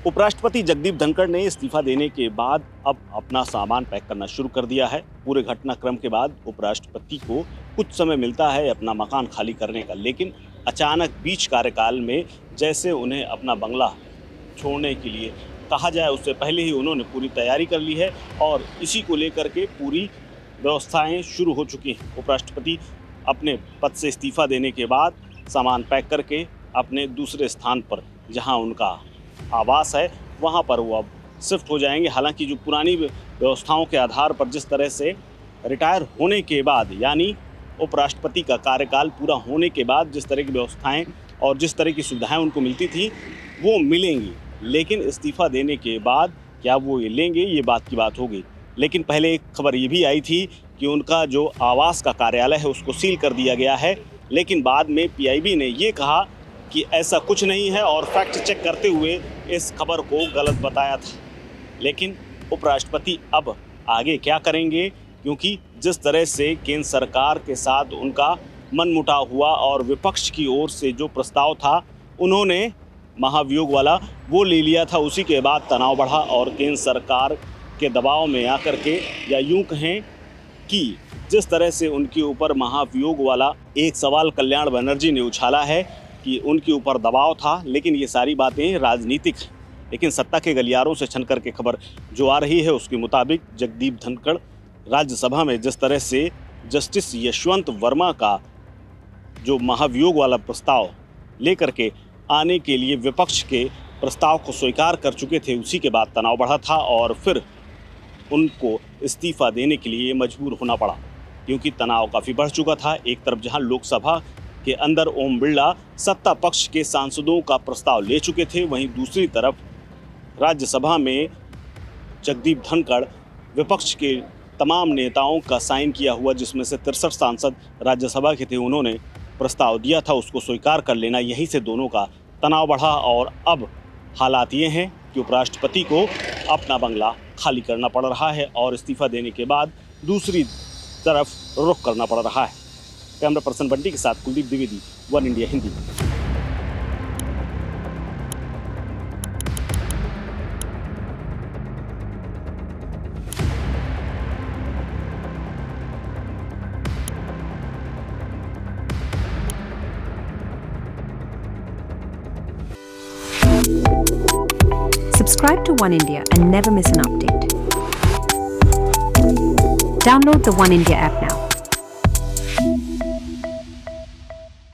उपराष्ट्रपति जगदीप धनखड़ ने इस्तीफा देने के बाद अब अपना सामान पैक करना शुरू कर दिया है। पूरे घटनाक्रम के बाद उपराष्ट्रपति को कुछ समय मिलता है अपना मकान खाली करने का, लेकिन अचानक बीच कार्यकाल में जैसे उन्हें अपना बंगला छोड़ने के लिए कहा जाए, उससे पहले ही उन्होंने पूरी तैयारी कर ली है और इसी को लेकर के पूरी व्यवस्थाएं शुरू हो चुकी हैं। उपराष्ट्रपति अपने पद से इस्तीफा देने के बाद सामान पैक करके अपने दूसरे स्थान पर, जहां उनका आवास है, वहां पर वो अब शिफ्ट हो जाएंगे। हालांकि जो पुरानी व्यवस्थाओं के आधार पर जिस तरह से रिटायर होने के बाद, यानी उपराष्ट्रपति का कार्यकाल पूरा होने के बाद जिस तरह की व्यवस्थाएं और जिस तरह की सुविधाएं उनको मिलती थी, वो मिलेंगी। लेकिन इस्तीफा देने के बाद क्या वो ये लेंगे, ये बात की बात होगी। लेकिन पहले एक खबर ये भी आई थी कि उनका जो आवास का कार्यालय है उसको सील कर दिया गया है, लेकिन बाद में पीआईबी ने ये कहा कि ऐसा कुछ नहीं है और फैक्ट चेक करते हुए इस खबर को गलत बताया था। लेकिन उपराष्ट्रपति अब आगे क्या करेंगे, क्योंकि जिस तरह से केंद्र सरकार के साथ उनका मनमुटाव हुआ और विपक्ष की ओर से जो प्रस्ताव था उन्होंने महाभियोग वाला वो ले लिया था, उसी के बाद तनाव बढ़ा और केंद्र सरकार के दबाव में आकर के, या यूं कहें कि जिस तरह से उनके ऊपर महाभियोग वाला एक सवाल कल्याण बनर्जी ने उछाला है कि उनके ऊपर दबाव था, लेकिन ये सारी बातें राजनीतिक हैं। लेकिन सत्ता के गलियारों से छन करके खबर जो आ रही है उसके मुताबिक जगदीप धनखड़ राज्यसभा में जिस तरह से जस्टिस यशवंत वर्मा का जो महाभियोग वाला प्रस्ताव लेकर के आने के लिए विपक्ष के प्रस्ताव को स्वीकार कर चुके थे, उसी के बाद तनाव बढ़ा था और फिर उनको इस्तीफा देने के लिए मजबूर होना पड़ा, क्योंकि तनाव काफ़ी बढ़ चुका था। एक तरफ जहां लोकसभा के अंदर ओम बिरला सत्ता पक्ष के सांसदों का प्रस्ताव ले चुके थे, वहीं दूसरी तरफ राज्यसभा में जगदीप धनखड़ विपक्ष के तमाम नेताओं का साइन किया हुआ, जिसमें से 63 सांसद राज्यसभा के थे, उन्होंने प्रस्ताव दिया था, उसको स्वीकार कर लेना। यहीं से दोनों का तनाव बढ़ा और अब हालात ये हैं कि उपराष्ट्रपति को अपना बंगला खाली करना पड़ रहा है और इस्तीफा देने के बाद दूसरी तरफ रुख करना पड़ रहा है। कैमरा पर्सन बंटी के साथ Kuldeep Dwivedi, one India Hindi. Subscribe to One India and never miss an update. Download the One India app now.